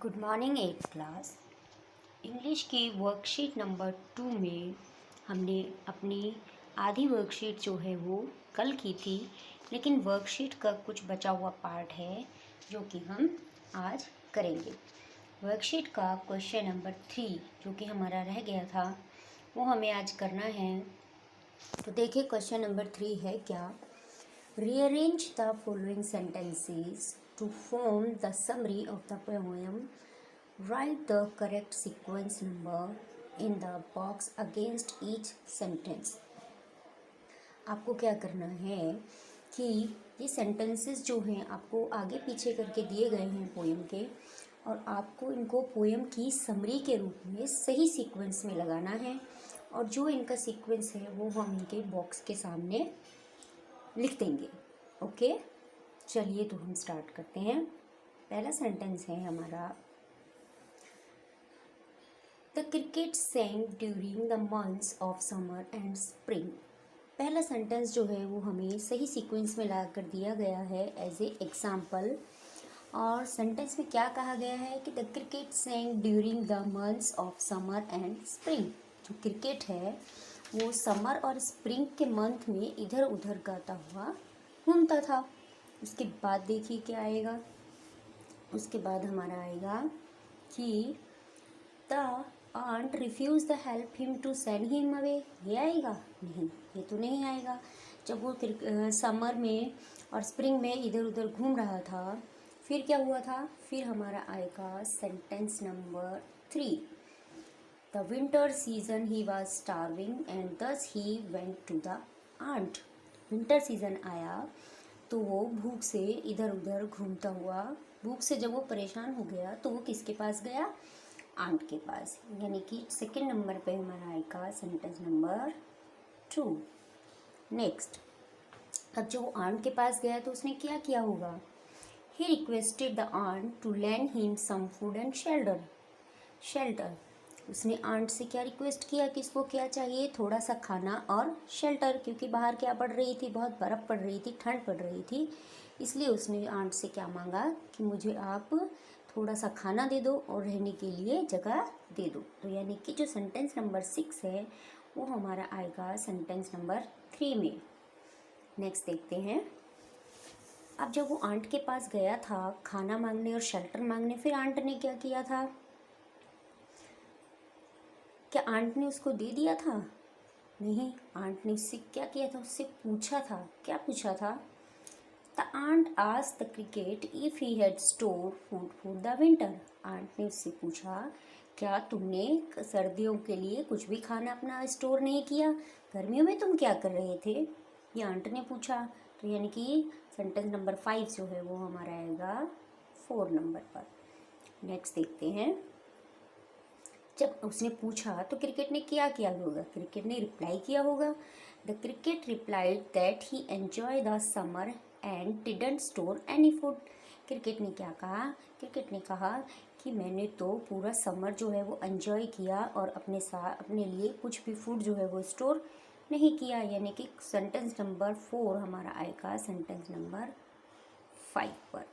Good morning eighth class. English की worksheet number 2 में हमने अपनी आधी वर्कशीट जो है वो कल की थी, लेकिन वर्कशीट का कुछ बचा हुआ पार्ट है जो कि हम आज करेंगे। वर्कशीट का क्वेश्चन नंबर 3 जो कि हमारा रह गया था वो हमें आज करना है। तो देखिए क्वेश्चन नंबर 3 है क्या। Rearrange the following sentences to form the summary of the poem. Write the correct sequence number in the box against each sentence. आपको क्या करना है कि ये सेंटेंसेस जो हैं आपको आगे पीछे करके दिए गए हैं पोएम के, और आपको इनको पोएम की समरी के रूप में सही सीक्वेंस में लगाना है। और जो इनका सीक्वेंस है वो हम इनके बॉक्स के सामने लिख देंगे। ओके, चलिए तो हम स्टार्ट करते हैं। पहला सेंटेंस है हमारा, the cricket sang during the months of summer and spring. पहला सेंटेंस जो है वो हमें सही सीक्वेंस में ला कर दिया गया है एज ए एग्जाम्पल। और सेंटेंस में क्या कहा गया है कि the cricket sang during the months of summer and spring. जो क्रिकेट है वो समर और स्प्रिंग के मंथ में इधर उधर गाता हुआ घूमता था। उसके बाद देखिए क्या आएगा। उसके बाद हमारा आएगा कि the ant refuse the help him to send him away. ये आएगा? नहीं, ये तो नहीं आएगा। जब वो समर में और स्प्रिंग में इधर उधर घूम रहा था, फिर क्या हुआ था? फिर हमारा आएगा sentence number 3, the winter season he was starving and thus he went to the ant. Winter season आया तो वो भूख से इधर उधर घूमता हुआ, भूख से जब वो परेशान हो गया तो वो किसके पास गया? आंट के पास। यानी कि सेकंड नंबर पे हमारा आएगा सेंटेंस नंबर 2। नेक्स्ट, अब जो वो आंट के पास गया तो उसने क्या किया होगा? He requested the ant to land him some food and shelter. उसने आंट से क्या रिक्वेस्ट किया कि इसको क्या चाहिए? थोड़ा सा खाना और शेल्टर, क्योंकि बाहर क्या पड़ रही थी? बहुत बर्फ़ पड़ रही थी, ठंड पड़ रही थी। इसलिए उसने आंट से क्या मांगा कि मुझे आप थोड़ा सा खाना दे दो और रहने के लिए जगह दे दो। तो यानी कि जो सेंटेंस नंबर 6 है वो हमारा आएगा सेंटेंस नंबर 3 में। नेक्स्ट देखते हैं। अब जब वो आंट के पास गया था खाना मांगने और शेल्टर मांगने, फिर आंट ने क्या किया था? क्या आंट ने उसको दे दिया था? नहीं, आंट ने उससे क्या किया था? उससे पूछा था। क्या पूछा था? The ant asked the cricket if he had store food for the winter. Ant ने उससे पूछा, क्या तुमने सर्दियों के लिए कुछ भी खाना अपना स्टोर नहीं किया? गर्मियों में तुम क्या कर रहे थे? ये आंट ने पूछा। तो यानी कि सेंटेंस नंबर 5 जो है वो हमारा आएगा 4 नंबर पर। नेक्स्ट देखते हैं। जब उसने पूछा तो क्रिकेट ने क्या किया होगा? क्रिकेट ने रिप्लाई किया होगा। The cricket replied that he enjoy the summer and didn't store any food. Cricket ने क्या कहा? क्रिकेट ने कहा कि मैंने तो पूरा समर जो है वो एन्जॉय किया और अपने लिए कुछ भी फूड जो है वो स्टोर नहीं किया। यानी कि सेंटेंस नंबर 4 हमारा आएगा सेंटेंस नंबर 5 पर।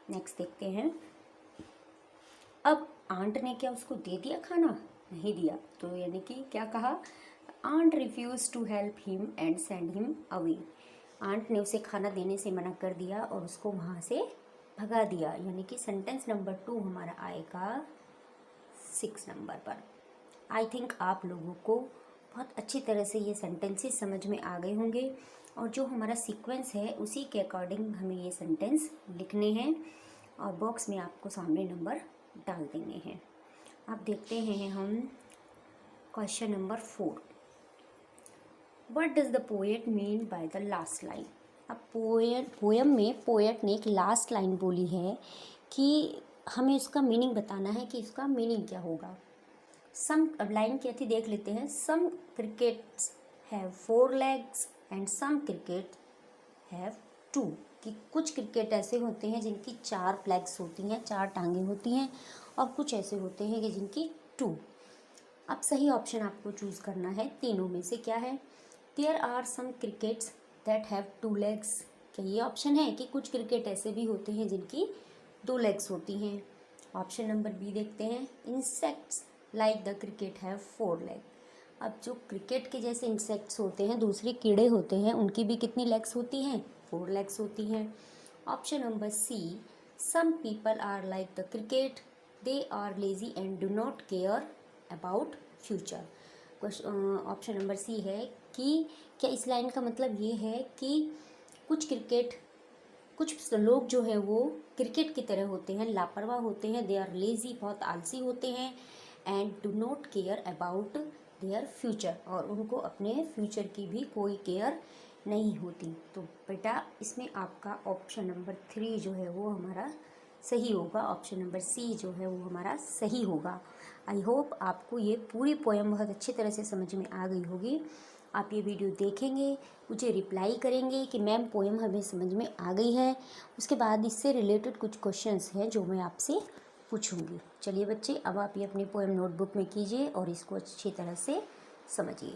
नेक्स्ट देखते हैं। अब आंट ने क्या उसको दे दिया खाना? नहीं दिया। तो यानी कि क्या कहा? Ant refuse to help him and send him away. Ant ने उसे खाना देने से मना कर दिया और उसको वहाँ से भगा दिया। यानी कि सेंटेंस नंबर 2 हमारा आएगा 6 नंबर पर। आई थिंक आप लोगों को बहुत अच्छी तरह से ये सेंटेंसेस समझ में आ गए होंगे, और जो हमारा सीक्वेंस है उसी के अकॉर्डिंग हमें ये सेंटेंस लिखने हैं और बॉक्स में आपको सामने नंबर डाल देने हैं। अब देखते हैं हम question number 4। What does the poet mean by the last line. अब पोएम में पोएट ने एक लास्ट लाइन बोली है कि हमें उसका मीनिंग बताना है कि इसका मीनिंग क्या होगा। अब लाइन क्या थी देख लेते हैं। Some crickets have 4 legs and some cricket have 2। कि कुछ क्रिकेट ऐसे होते हैं जिनकी 4 फ्लैग्स होती हैं, 4 टांगें होती हैं, और कुछ ऐसे होते हैं कि जिनकी 2। अब सही ऑप्शन आपको चूज़ करना है तीनों में से। क्या है? There are some crickets that have 2 legs। क्या ये ऑप्शन है कि कुछ क्रिकेट ऐसे भी होते हैं जिनकी 2 legs होती हैं? ऑप्शन नंबर बी देखते हैं, insects like the cricket have 4 leg. अब जो क्रिकेट के जैसे इंसेक्ट्स होते हैं, दूसरे कीड़े होते हैं, उनकी भी कितनी लेग्स होती हैं? 4 लेग्स होती हैं। Option number C, some people are like the cricket, they are lazy and do not care about future. Option number C है कि क्या इस लाइन का मतलब ये है कि कुछ लोग जो है वो क्रिकेट की तरह होते हैं, लापरवाह होते हैं, दे आर लेजी, बहुत आलसी होते हैं, and do not care about their future, और उनको अपने फ्यूचर की भी कोई केयर नहीं होती। तो बेटा इसमें आपका ऑप्शन नंबर 3 जो है वो हमारा सही होगा, ऑप्शन नंबर सी जो है वो हमारा सही होगा। आई होप आपको ये पूरी पोएम बहुत अच्छी तरह से समझ में आ गई होगी। आप ये वीडियो देखेंगे, मुझे रिप्लाई करेंगे कि मैम पोएम हमें समझ में आ गई है। उसके बाद इससे रिलेटेड कुछ क्वेश्चंस हैं जो मैं आपसे पूछूंगी। चलिए बच्चे, अब आप ये अपनी पोएम नोटबुक में कीजिए और इसको अच्छी तरह से समझिए।